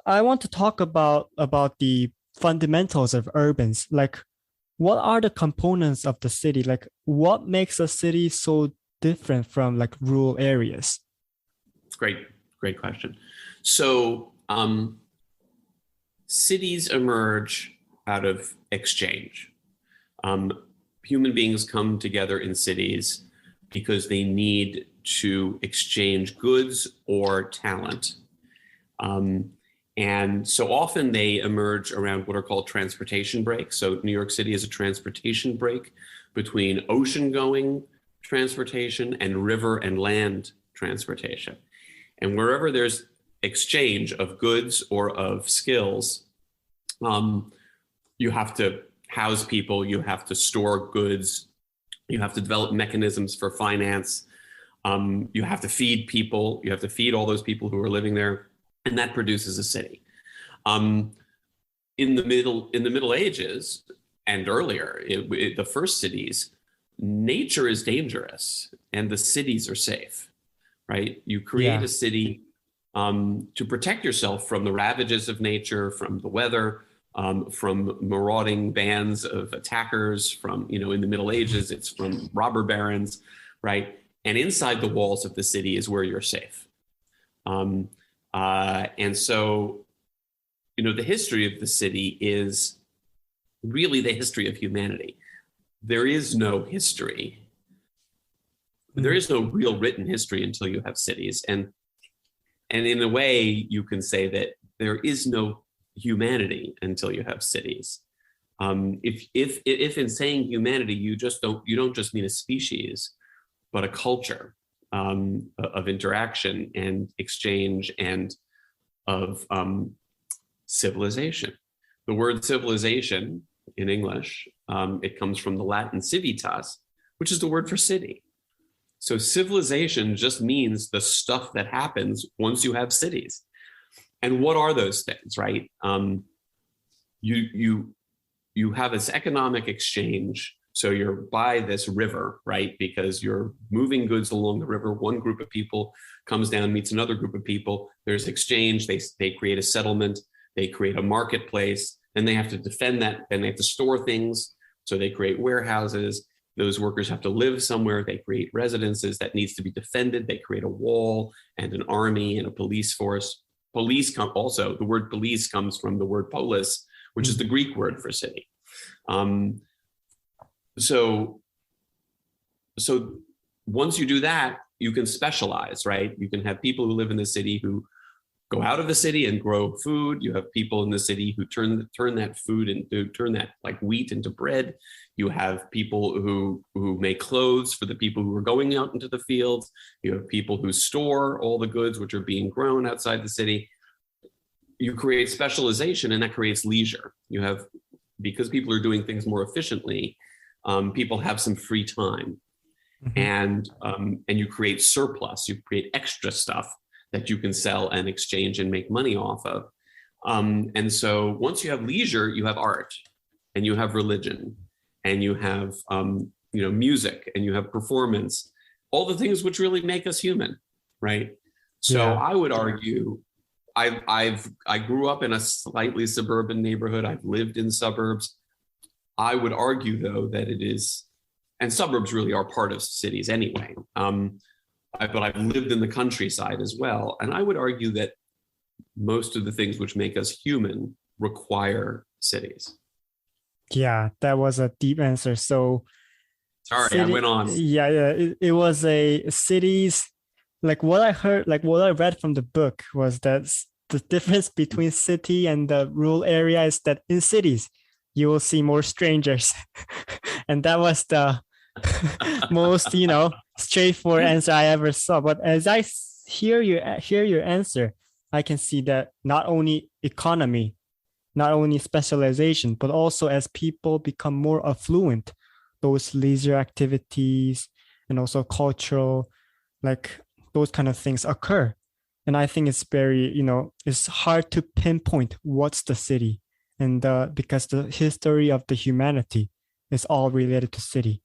I want to talk about the fundamentals of urbans. Like, what are the components of the city? Like, what makes a city so different from like rural areas? Great, great question. So, cities emerge out of exchange. Um, Human beings come together in cities because they need to exchange goods or talent. Um, and so often they emerge around what are called transportation breaks. So New York City is a transportation break between ocean going transportation and river and land transportation. And wherever there's exchange of goods or of skills, um, you have to house people, you have to store goods, you have to develop mechanisms for finance, you have to feed people, you have to feed all those people who are living there, and that produces a city. Um, in the Middle Ages and earlier, the first cities, nature is dangerous and the cities are safe, right? You create Yeah. a city to protect yourself from the ravages of nature, from the weather, from marauding bands of attackers, from, in the Middle Ages, it's from robber barons, right? And inside the walls of the city is where you're safe. Um, and so, the history of the city is really the history of humanity. There is no history. There is no real written history until you have cities. And in a way, you can say that there is no humanity until you have cities. If in saying humanity, you don't just mean a species, but a culture of interaction and exchange and of civilization. The word civilization in English, it comes from the Latin civitas, which is the word for city. So civilization just means the stuff that happens once you have cities. And what are those things, right? You have this economic exchange. So you're by this river, right? Because you're moving goods along the river. One group of people comes down, meets another group of people. There's exchange. They create a settlement. They create a marketplace. Then they have to defend that. Then they have to store things. So they create warehouses. Those workers have to live somewhere. They create residences that needs to be defended. They create a wall and an army and a police force. Also, the word police comes from the word polis, which is the Greek word for city. So once you do that, you can specialize, right? You can have people who live in the city who go out of the city and grow food. You have people in the city who turn that food into turn that like wheat into bread. You have people who make clothes for the people who are going out into the fields. You have people who store all the goods which are being grown outside the city. You create specialization, and that creates leisure. Because people are doing things more efficiently, people have some free time, and you create surplus. You create extra stuff that you can sell and exchange and make money off of. And so once you have leisure, you have art, and you have religion, and you have music, and you have performance, all the things which really make us human, right? So Yeah. I would argue, I grew up in a slightly suburban neighborhood. I've lived in suburbs. I would argue, though, that it is, and suburbs really are part of cities anyway. But I've lived in the countryside as well. And I would argue that most of the things which make us human require cities. Yeah, that was a deep answer. So Sorry, I went on. yeah, it was a cities, like what I heard, like what I read from the book was that the difference between city and the rural area is that in cities, you will see more strangers. And that was the most, straightforward answer I ever saw. But as I hear your answer, I can see that not only economy, not only specialization, but also as people become more affluent, those leisure activities and also cultural, like those kind of things occur. And I think it's very, it's hard to pinpoint what's the city. And because the history of the humanity is all related to city.